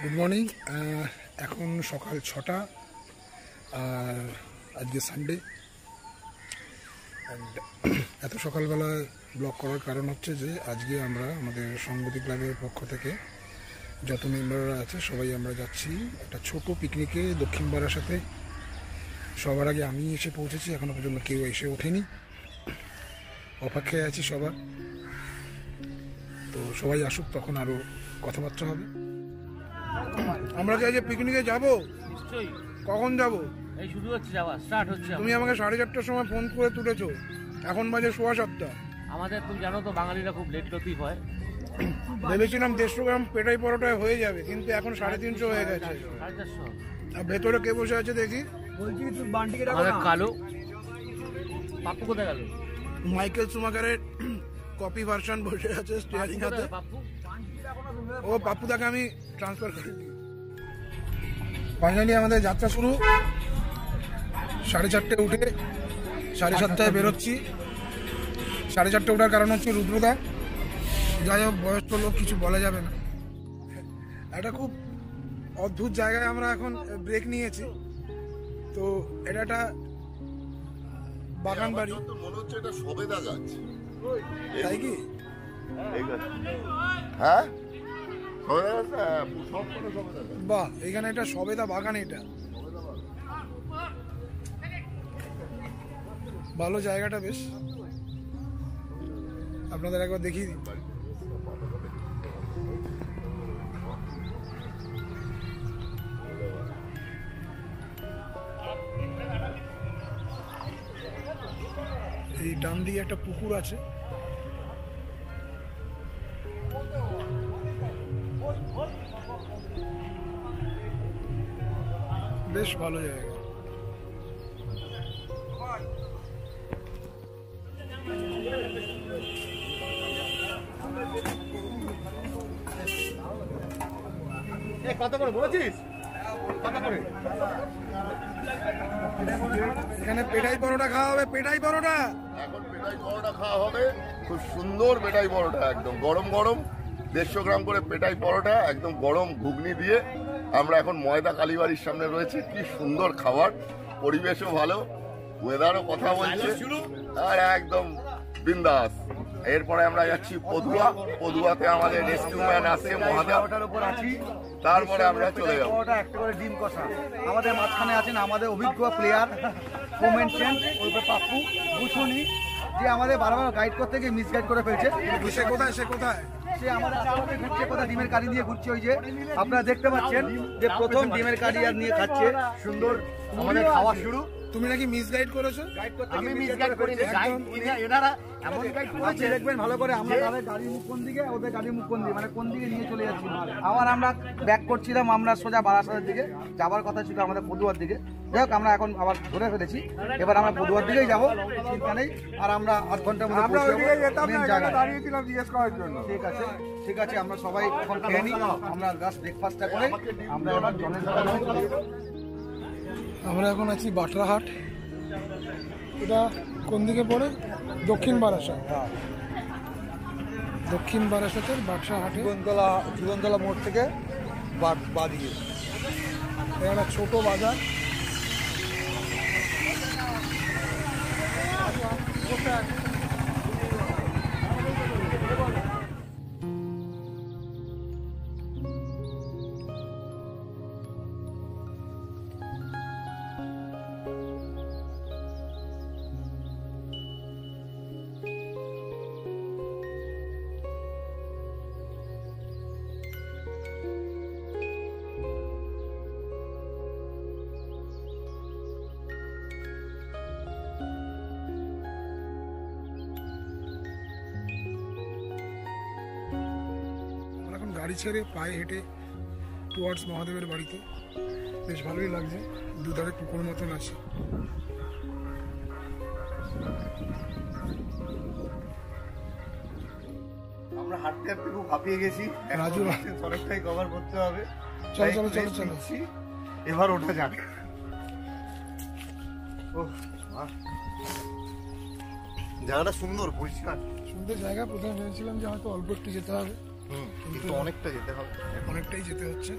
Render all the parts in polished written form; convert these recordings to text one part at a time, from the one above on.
Good morning. এখন সকাল 6টা আর আজকে সানডে। অ্যান্ড এত সকালবেলায় ব্লগ করার কারণ হচ্ছে যে আজকে আমরা আমাদের সংগতি ক্লাবের পক্ষ থেকে যত মেম্বাররা আছে সবাই আমরা যাচ্ছি একটা ছোট পিকনিকে দক্ষিণ বারাসাতে। সবার আগে আমি এসে পৌঁছেছি, এখনো পর্যন্ত কেউ এসে ওঠেনি, অপেক্ষায় আছি সবার। তো সবাই আসুক, তখন আরও কথাবার্তা হবে। আমরা কি আজ পিকনিকে যাবো? নিশ্চয়ই। কখন যাবো? এই শুরু হচ্ছে, যাওয়া স্টার্ট হচ্ছে। তুমি আমাকে 4:30টার সময় ফোন করে তুলেছো, এখন বাজে 7:15। আমাদের তুমি জানো তো বাঙালিরা খুব লেট লতিফ হয়। ভেবেছিলাম 150 গ্রাম পেটাই পরোটায় হয়ে যাবে, কিন্তু এখন 350 হয়ে গেছে। 450। আর ভেতরে কে বসে আছে দেখি? বলছি তুই বান্টিকে ডাকো না। কালো পাপ্পু কোথায় গেল? মাইকেল সুমাকারের কপি ভার্সন বসে আছে স্টিয়ারিং হাতে। পাপ্পু ও পাপ্পুদাকে আমি ট্রান্সফার করে দিই। ফাইনালি আমাদের যাত্রা শুরু। 4:30 উঠে 7:30টায় বেরোচ্ছি। 4:30 ওঠার কারণ হচ্ছে রুদ্রদা। যাই হোক, বয়স্ক লোক, কিছু বলা যাবে না। একটা খুব অদ্ভুত জায়গায় আমরা এখন ব্রেক নিয়েছি। তো এটা একটা বাগান বাড়ি, মনে হচ্ছে এটা সবেদা গাছ। তাই কি? হ্যাঁ, বাহ, এখানে একটা সবেদা বাগান। এটা ভালো জায়গাটা, বেশ। আপনাদের একবার দেখিয়ে দিই। এই ডান দিকে একটা পুকুর আছে। বেশ ভালো জায়গা। কত করে বলেছিস? কত করে? এখানে পেটাই পরোটা খাওয়া হবে। পেটাই পরোটা, এখন পেটাই পরোটা খাওয়া হবে। খুব সুন্দর পেটাই পরোটা, একদম গরম গরম 150 গ্রাম করে পেটাই পরোটা, একদম গরম ঘুগনি দিয়ে। আমরা এখন ময়দা কালীবাড়ির সামনে রয়েছে। কি সুন্দর খাবার, পরিবেশও ভালো, ওয়েদারও কথা বলছে, আর একদম বিন্দাস। এরপরে আমরা যাচ্ছি পদুয়া। পদুয়াতে আমাদের রেস্কিউ ম্যান আছে মহাদেবটার উপর আছি। তারপরে আমরা চলে যাবো। একটা করে ডিম কষা। আমাদের মাঝখানে আছেন আমাদের অভিজ্ঞ প্লেয়ার কোমেন সেন, ওরপর পাপ্পু বুঝুনি, যে আমাদের বারবার গাইড করতে গিয়ে মিসগাইড করে ফেলছে। সে কোথায়? সে কোথায়? সে আমাদের আশেপাশে ঘুরছে, কোথায় ডিমের কারি নিয়ে ঘুরছে। ওই যে আপনারা দেখতে পাচ্ছেন যে প্রথম ডিমের কারি আর নিয়ে খাচ্ছে। সুন্দর আমাদের খাওয়া শুরু। তুমি নাকি মিসগাইড করেছো? আমি মিসগাইড করিনি, এনারা এমন গাইড করেছে। দেখবেন ভালো করে, আমরা তাদের গাড়ির মুখ কোন দিকে, ওদের গাড়ির মুখ কোন দিকে, মানে কোন দিকে নিয়ে চলে যাচ্ছি। আবার আমরা ব্যাক করছিলাম, আমরা সোজা বারাসাতের দিকে যাবার কথা ছিল, আমাদের পদুয়ার দিকে। যাই হোক, আমরা এখন আবার ঘুরে ফেলেছি। এবার আমরা পদুয়ার দিকেই যাবো, চিন্তা নেই। আর আমরা 8 ঘন্টার মধ্যে দাঁড়িয়েছিলাম জিজ্ঞেস করার জন্য। ঠিক আছে, ঠিক আছে, আমরা সবাই এখন খেয়ে নিই। আমরা জাস্ট ব্রেকফাস্টটা করে আমরা এবার জলের আমরা এখন আছি বাটরাহাট। এটা কোন দিকে পড়ে? দক্ষিণ বারাসাত। দক্ষিণ বারাসাতের বাটরাহাটে জীবনতলা মোড় থেকে বাদিকে একটা ছোট বাজার। গাড়ি ছেড়ে পায়ে হেঁটে টুয়ার্ডস মহাদেবের বাড়িতে। বেশ ভালোই লাগছে, দুধারে পুকুর মতন আছে। আমরা হাঁটতে হাঁটতে খুব হাঁপিয়ে গেছি। রাজু অনেকটাই কভার করতে হবে। চলো চলো চলো চলো, এবার ওঠা যাক। জায়গাটা সুন্দর, পরিষ্কার সুন্দর জায়গা। প্রথমে ভেবেছিলাম যে হয়তো অল্প একটু যেতে হবে, কিন্তু অনেকটা যেতে হবে, অনেকটাই যেতে হচ্ছে।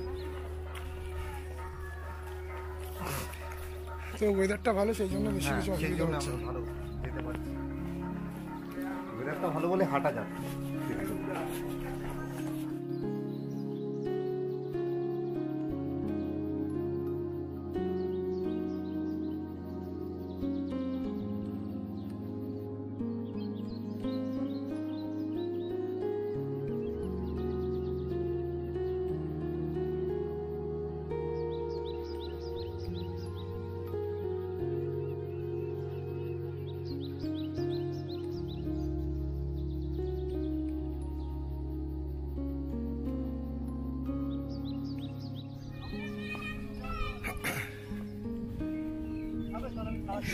তো ওয়েদারটা ভালো, সেই জন্য বেশি কিছু সেই অসুবিধা জন্য হচ্ছে আমরা ভালো যেতে পারছি। ওয়েদারটা ভালো বলে হাঁটা যায়।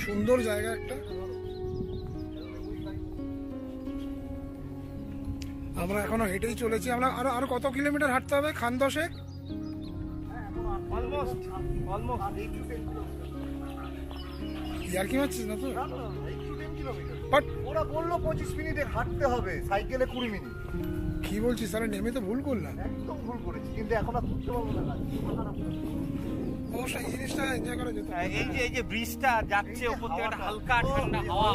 সুন্দর জায়গা একটা। আমরা এখনো হেঁটেই চলেছি। আমরা আরো আরো কত কিলোমিটার হাঁটতে হবে? খান 10 ইয়ার কি মারছিস না তুই? বাট ওরা বললো 25 মিনিটে হাঁটতে হবে, সাইকেলে 20 মিনিট। কি বলছিস? তাহলে নেমে তো ভুল করলাম। একদম ভুল করেছি, কিন্তু এখন আর করতে পারবো না। অবশ্যই এই জিনিসটা এনজয় করা যেত। এই যে ব্রিজটা যাচ্ছে ওপর থেকে একটা হালকা ঠান্ডা হাওয়া,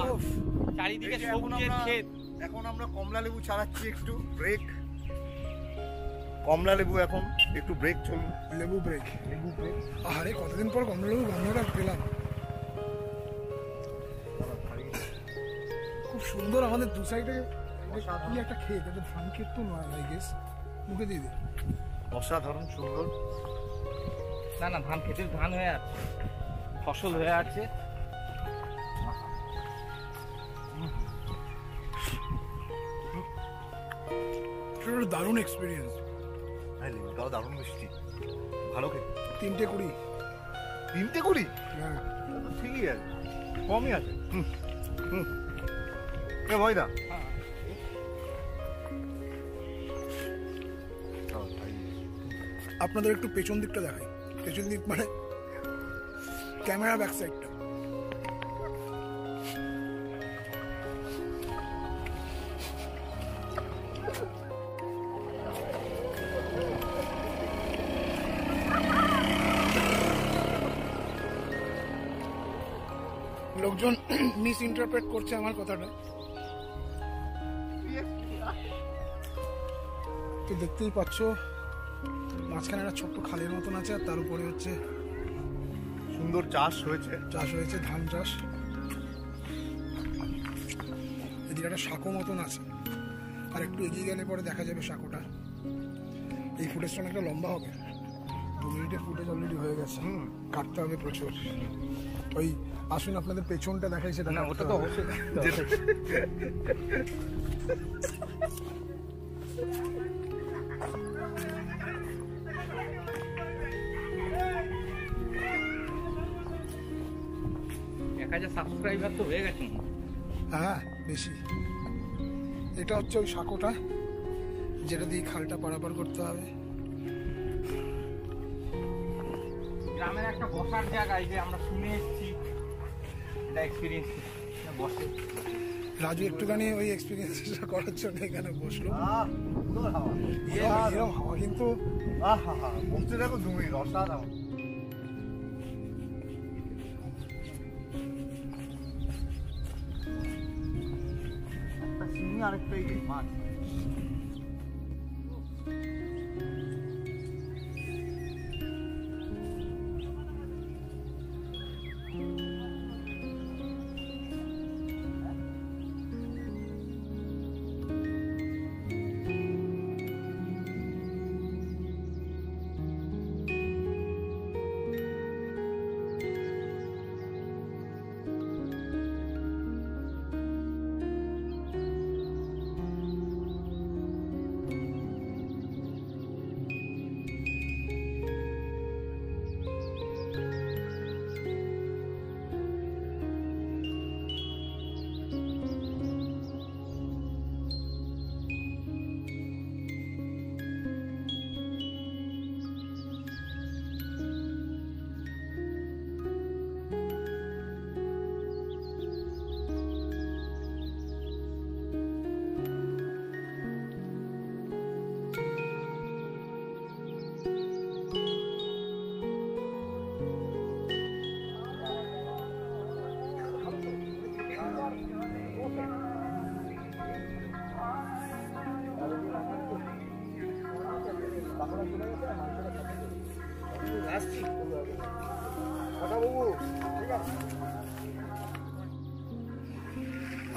চারিদিকে সবুজের ক্ষেত। এখন আমরা কমলা লেবু ছাড়াচ্ছি, একটু ব্রেক। কমলা লেবু এখন একটু ব্রেক চলুন। লেবু ব্রেক। লেবু ব্রেক। আরে কতদিন পর কমলা লেবু গন্ধটা পেলাম। খুব সুন্দর। আমাদের দু সাইডে কি একটা ক্ষেত, একটা ধান ক্ষেত তো নয় আই গেস। মুখে দিয়ে দে। অসাধারণ সুন্দর। না না, ধান খেতের ধান হয়ে আছে, ফসল হয়ে আছে। এটা একটা দারুণ এক্সপিরিয়েন্স। হ্যাঁ, লেবুটাও দারুণ মিষ্টি, ভালো খেতে। 320। 320? হ্যাঁ, তো ঠিকই আছে, কমই আছে। এ ভয়দা, আপনাদের একটু পেছন দিকটা দেখাই। পেছন দিক মানে ক্যামেরা ব্যাক সাইডটা। লোকজন মিস ইন্টারপ্রেট করছে আমার কথাটা, তো দেখতেই পাচ্ছ মাঝখানে একটা ছোট্ট খালের মতন আছে, আর তার উপরে হচ্ছে সুন্দর চাষ হয়েছে। চাষ হয়েছে, ধান চাষ। এদিকে একটা সাঁকো মতন আছে, আর একটু এগিয়ে গেলে পরে দেখা যাবে সাঁকোটা। এই ফুটেজটা অনেকটা লম্বা হবে, 2 মিনিটের ফুটেজ অলরেডি হয়ে গেছে। কাটতে হবে প্রচুর। ওই আসুন আপনাদের পেছনটা দেখাই, সেটা না, ওটা তো অবশ্যই সাবস্ক্রাইবার তো হয়ে গেছে। হ্যাঁ, বেশি। এটা হচ্ছে ওই সাঁকোটা, যেটা দিয়ে খালটা পারাপার করতে হবে। গ্রামের একটা বসার জায়গা, এই যে আমরা শুনে এসেছি, এটা এক্সপিরিয়েন্স বসে। রাজু একটুখানি ওই এক্সপিরিয়েন্সটা করার জন্য এখানে বসলো। সুন্দর হাওয়া। এরকম হাওয়া কিন্তু আহা হা, বসতে দেখো 2 মিনিট, অসাধারণ। একটা চিনি, আরেকটা এই মাছ।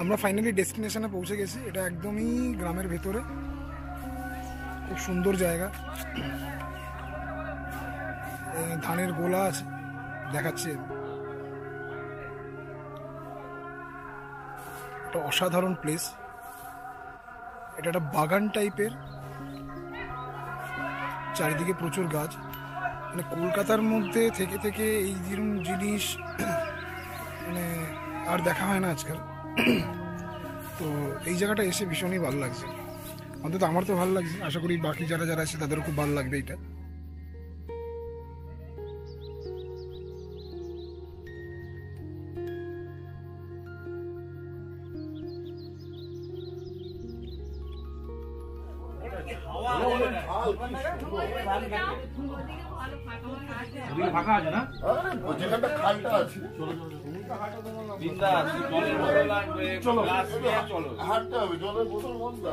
আমরা ফাইনালি ডেস্টিনেশনে পৌঁছে গেছি। এটা একদমই গ্রামের ভেতরে, খুব সুন্দর জায়গা। ধানের গোলা আছে, দেখাচ্ছে। একটা অসাধারণ প্লেস। এটা একটা বাগান টাইপের, চারিদিকে প্রচুর গাছ। মানে কলকাতার মধ্যে থেকে থেকে এই জিনিস মানে আর দেখা হয় না আজকাল। তো এই জায়গাটা এসে ভীষণই ভালো লাগছে, অন্তত আমার তো ভালো লাগছে। আশা করি বাকি যারা যারা আছে তাদেরও খুব ভালো লাগবে এটা। ফাঁকা আছে না? যেখানটা খালটা আছে হাঁটতে হবে, জলের বোতল বন্ধ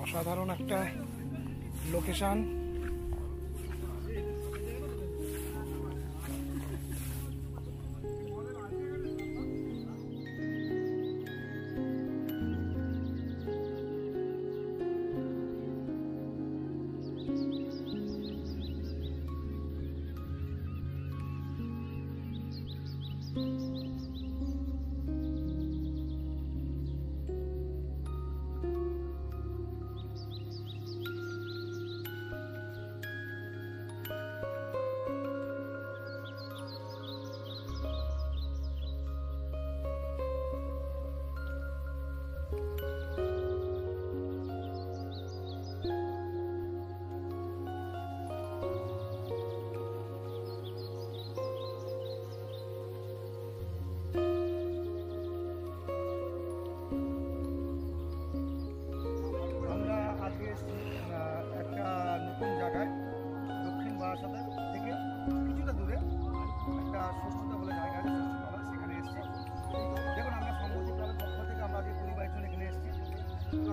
অসাধারণ একটা লোকেশন।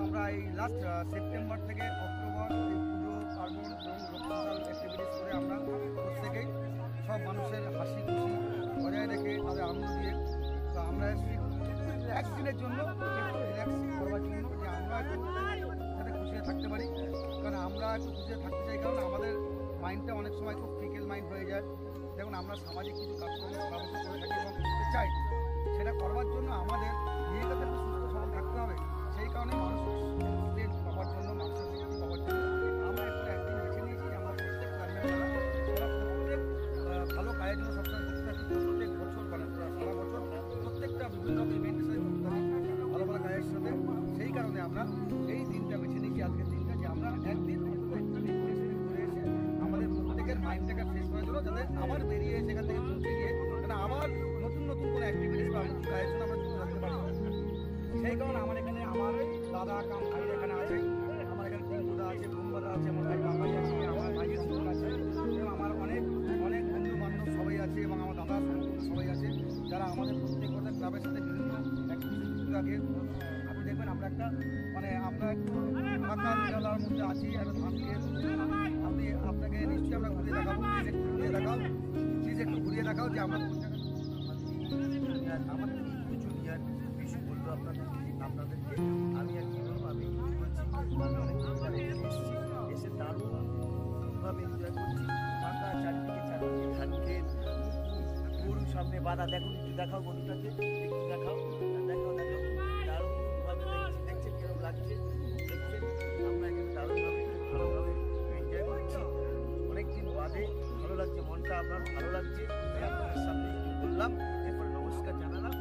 আমরা এই লাস্ট সেপ্টেম্বর থেকে অক্টোবর পুজো পার্বণ এবং রক্ষাকাল অ্যাক্টিভিটিস করে আমরা প্রত্যেকেই সব মানুষের হাসি খুশি বজায় রেখে তাদের আনন্দ দিয়ে, তো আমরা এসেছি একদিনের জন্য একটু রিল্যাক্স করবার জন্য, যে আমরা একটু যাতে খুশিতে থাকতে পারি। কারণ আমরা একটু খুশিতে থাকতে চাই, কারণ আমাদের মাইন্ডটা অনেক সময় খুব ফিকেল মাইন্ড হয়ে যায়। দেখুন আমরা সামাজিক কিছু কাজকর্ম ব্যবস্থা করে থাকি এবং করতে চাই, সেটা করবার জন্য আমাদের নিজেদের একটু সুস্থ সবল থাকতে হবে। সেই কারণে মানুষের পাওয়ার জন্য, মানুষের শক্তি পাওয়ার জন্য আমরা একটু একদিন বেছে নিয়েছি। আমরা প্রত্যেক ক্লাইমেটরা প্রত্যেক ভালো কাজের জন্য সবসময় করতে থাকি, প্রত্যেক বছর মানে সারা বছর প্রত্যেকটা বিভিন্ন ইভেন্টের সাথে করতে থাকি ভালো ভালো কাজের সাথে। সেই কারণে আমরা এই দিনটা বেছে নিয়েছি, আজকের দিনটা, যে আমরা একদিন ঘুরে এসে আমাদের প্রত্যেকের মাইন্ডটাকে ফ্রেশ করার জন্য, যাতে আবার বেরিয়ে সেখান থেকে পৌঁছে গিয়ে মানে আবার নতুন নতুন কোনো অ্যাক্টিভিটিস বা নতুন কাজের জন্য আমরা চলে থাকতে পারি। সেই কারণে আমার এখানে আমার দাদা কাম ভাই এখানে আছে, আমার এখানে টিঙ্কুদা আছে, বুম্বাদা আছে, আমার ভাই বাবাই আছে, আমার ভাইয়ের বোন আছে, এবং আমার অনেক অনেক বন্ধু বান্ধব সবাই আছে, এবং আমার দাদা সবাই আছে, যারা আমাদের প্রত্যেক বছর ক্লাবের সাথে বিভিন্ন অ্যাক্টিভিটি আগে। আপনি দেখবেন আমরা একটা মানে আমরা একটু ফাঁকা নিরালার মধ্যে আছি, একটা ধান খেয়ে আপনি আপনাকে নিশ্চয়ই আমরা ঘুরিয়ে দেখাবো, একটু ঘুরিয়ে দেখাও, প্লিজ একটু ঘুরিয়ে দেখাও যে আমরা কোন জায়গায় আমার জুনিয়র বিশু বললো আপনাদেরকে আমি আর কি বলবো, আমি এসে দারুণভাবে এনজয় করছি। ফাঁকা চারিদিকে ধান খেত, গরু সামনে বাঁধা, দেখুন একটু দেখাও গরুটাকে, একটু দেখাও দেখাও দেখাও, দারুণভাবে দেখছেন কিরকম লাগছে, দেখছেন আমরা এখানে দারুণভাবে ভালোভাবে এনজয় করছি। অনেকদিন বাদে ভালো লাগছে, মনটা আপনার ভালো লাগছে, আপনাদের সামনে একটু বললাম, এরপরে নমস্কার জানালাম।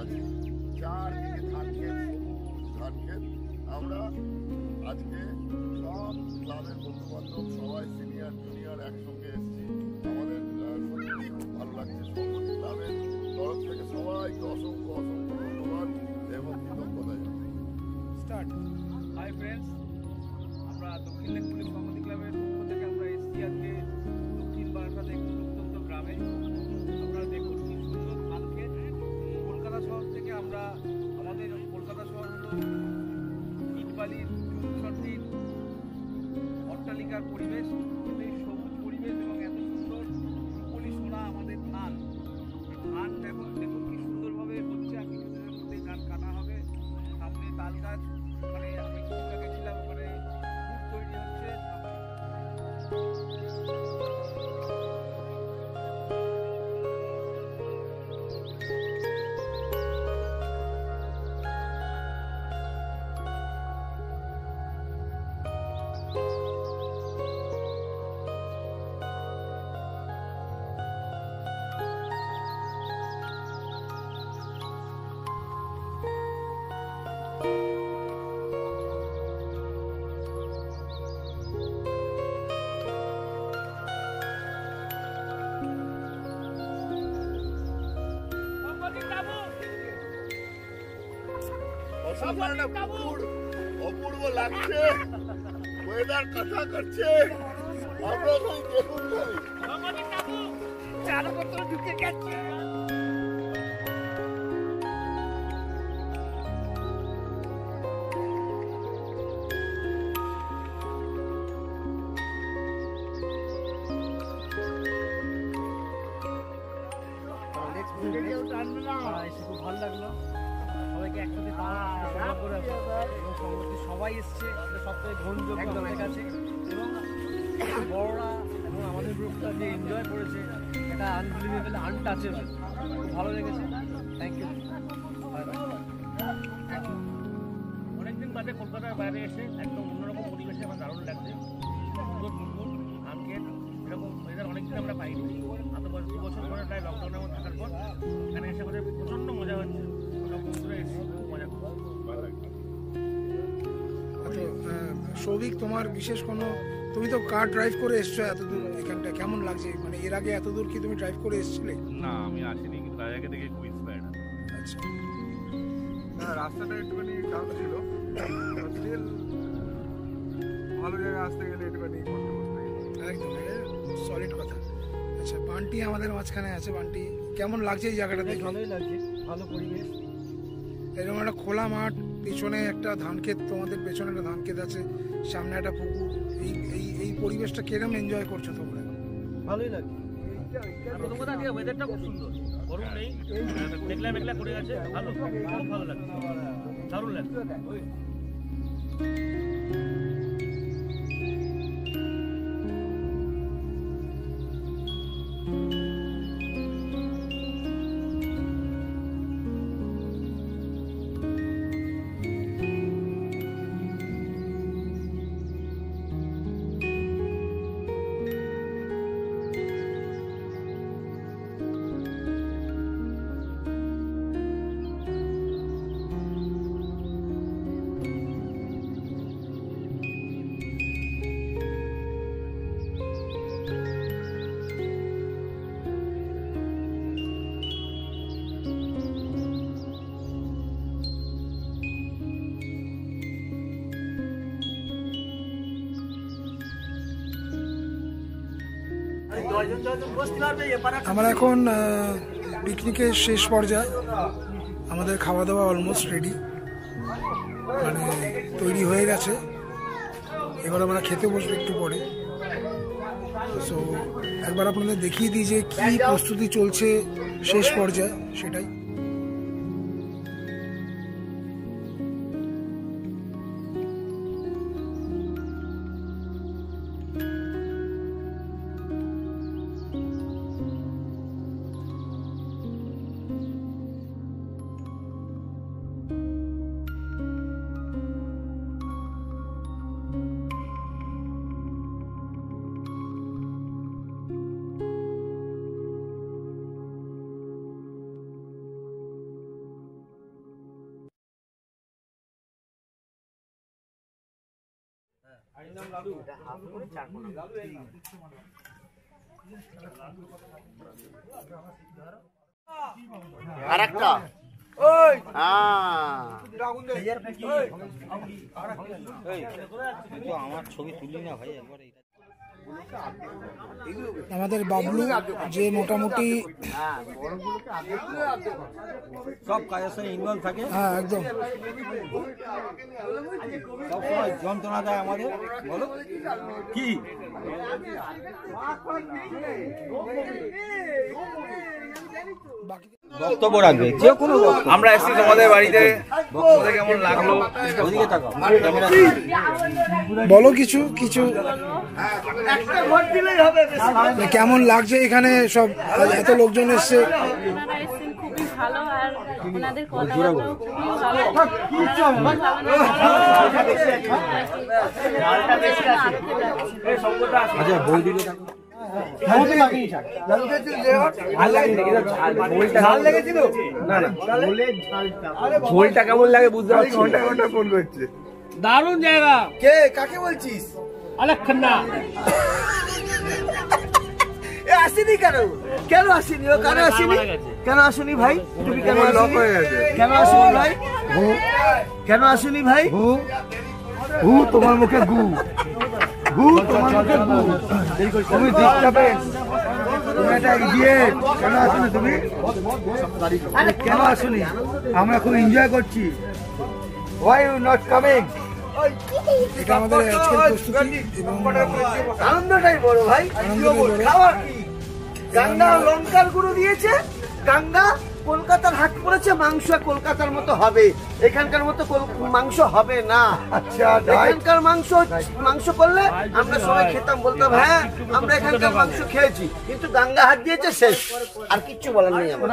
আছে, চারদিকে ধান ক্ষেত, সবুজ ধান ক্ষেত। আমরা আজকে সব ক্লাবের বন্ধু বান্ধব সবাই সিনিয়র জুনিয়র একসঙ্গে এসেছি। আমাদের সত্যি খুব ভালো লাগছে। সংগঠন ক্লাবের তরফ থেকে সবাইকে অসংখ্য অসংখ্য ধন্যবাদ এবং কৃতজ্ঞতা জানাই। স্টার্ট। হাই ফ্রেন্ডস, আমরা দক্ষিণ লেক পুলিশ সংহতি ক্লাবের পক্ষ থেকে আমরা এসেছি আজকে দক্ষিণ বারাসাত একটি প্রত্যন্ত গ্রামে। আপনারা দেখুন কি সুন্দর ধান ক্ষেত। কলকাতা শহর থেকে আমরা আমাদের কলকাতা শহর হলো ইটবালির চুনচট্টির অট্টালিকার পরিবেশ, কিন্তু এই সবুজ পরিবেশ এবং এত সুন্দর রূপলি সোনা আমাদের ধান। ধান দেখুন দেখুন কি সুন্দরভাবে হচ্ছে, আর কিছুদিনের মধ্যেই ধান কাটা হবে। সামনে তাল গাছ, মানে আমি কিছুটা গেছিলাম, ওখানে খুব তৈরি হচ্ছে। অপূর্ব লাগছে, ওয়েদার কথা করছে। আমরা দেখুন ঢুকে গেছে। এসে খুব ভালো লাগলো, সবাইকে একসাথে পাওয়া করে এবং সংগঠনের সবাই এসছে, এটা সবথেকে গ্রহণযোগ্য আমাদের কাছে। এবং বড়রা এবং আমাদের গ্রুপটা যে এনজয় করেছে, এটা আনবিলিভেবল, আনটাচেবল, খুব ভালো লেগেছে। Thank you. অনেকদিন বাদে কলকাতার বাইরে এসে একদম অন্যরকম পরিবেশে আমার দারুণ লাগছে। সুন্দর ফুটবল ধান ক্ষেত, এরকম ওয়েদার অনেকদিন আমরা পাইনি। এত বছর 2 বছর ধরে প্রায় লকডাউনের মধ্যে থাকার পর এখানে এসে করে প্রচণ্ড মজা হচ্ছে। সব বন্ধুরা এসে খুব মজা করছে। সৌভিক, তোমার বিশেষ কোনো, তুমি তো কার ড্রাইভ করে এসছো এত দূর, এখানটা কেমন লাগছে? মানে এর আগে এত দূর কি তুমি ড্রাইভ করে এসেছিলে? না, আমি আসিনি, কিন্তু তার আগে থেকে খুব ইন্সপায়ার্ড। আচ্ছা, রাস্তাটা একটুখানি টাফ ছিল, স্টিল ভালো জায়গায় আসতে গেলে একটুখানি কষ্ট করতে হয়। একদম সলিড কথা। আচ্ছা, বান্টি আমাদের মাঝখানে আছে। বান্টি, কেমন লাগছে এই জায়গাটা দেখে? ভালোই লাগছে, ভালো পরিবেশ। এরকম একটা খোলা মাঠ, পেছনে একটা ধান ক্ষেত, তোমাদের পেছনে একটা ধান ক্ষেত আছে, সামনে একটা পুকুর। এই পরিবেশটা কিরকম এনজয় করছো তোমরা? ভালোই লাগছে। আর প্রথম কথা দিয়ে ওয়েদারটা খুব সুন্দর, গরম নেই, মেঘলা মেঘলা করে আছে, ভালো, খুব ভালো লাগছে, দারুণ লাগছে। আমরা এখন পিকনিকের শেষ পর্যায়ে, আমাদের খাওয়া দাওয়া অলমোস্ট রেডি, মানে তৈরি হয়ে গেছে। এবার আমরা খেতে বসবো একটু পরে। সো একবার আপনাদের দেখিয়ে দিই যে কী প্রস্তুতি চলছে শেষ পর্যায়ে, সেটাই। আর একটা আমার ছবি তুলি না ভাই একবার। আমাদের বাবলু যে মোটামুটি সব কাজের সঙ্গে ইনভলভ থাকে, হ্যাঁ একদম সবসময় যন্ত্রণা দেয় আমাদের। বলো কি বক্তব্য রাখবে, যে কোনো আমরা এসেছি তোমাদের বাড়িতে, বক্তব্য কেমন লাগলো? ওদিকে তাকাও, ক্যামেরা বলো কিছু কিছু কেমন লাগছে এখানে সব এত লোকজন এসছে? ওনারা এসেছেন খুবই ভালো, আর ওনাদের কথাবার্তাও খুবই ভালো। আচ্ছা বই দিলে তাকাও। ঝোলটা কেমন লাগে বুঝতে পারছি, ঘন্টা ঘন্টা ফোন করছে। দারুণ জায়গা। কে কাকে বলছিস? আলেক খান্না আসেনি কেন? কেন আসেনি? ও কেন আসেনি? কেন আসেনি ভাই? তুমি কেন আসেনি? কেন আসেনি ভাই? কেন আসেনি ভাই? হু তোমার মুখে গু, গু তোমার মুখে গু, তুমি ডিস্টার্বেন্স, তুমি একটা ইডিয়েট। কেন আসোনি তুমি? কেন আসোনি? আমরা খুব এনজয় করছি। Why you not coming? এটা আমাদের আজকের প্রস্তুতি এবং আনন্দটাই বড় ভাই। খাবার কি? গঙ্গা লঙ্কার গুঁড়ো দিয়েছে, গঙ্গা কলকাতার হাট করেছে, মাংস কলকাতার মতো হবে, এখানকার মতো মাংস হবে না। আচ্ছা এখানকার মাংস করলে আমরা সবাই খেতাম, বলতাম হ্যাঁ আমরা এখানকার মাংস খেয়েছি, কিন্তু গঙ্গা হাট দিয়েছে শেষ, আর কিচ্ছু বলার নেই আমার।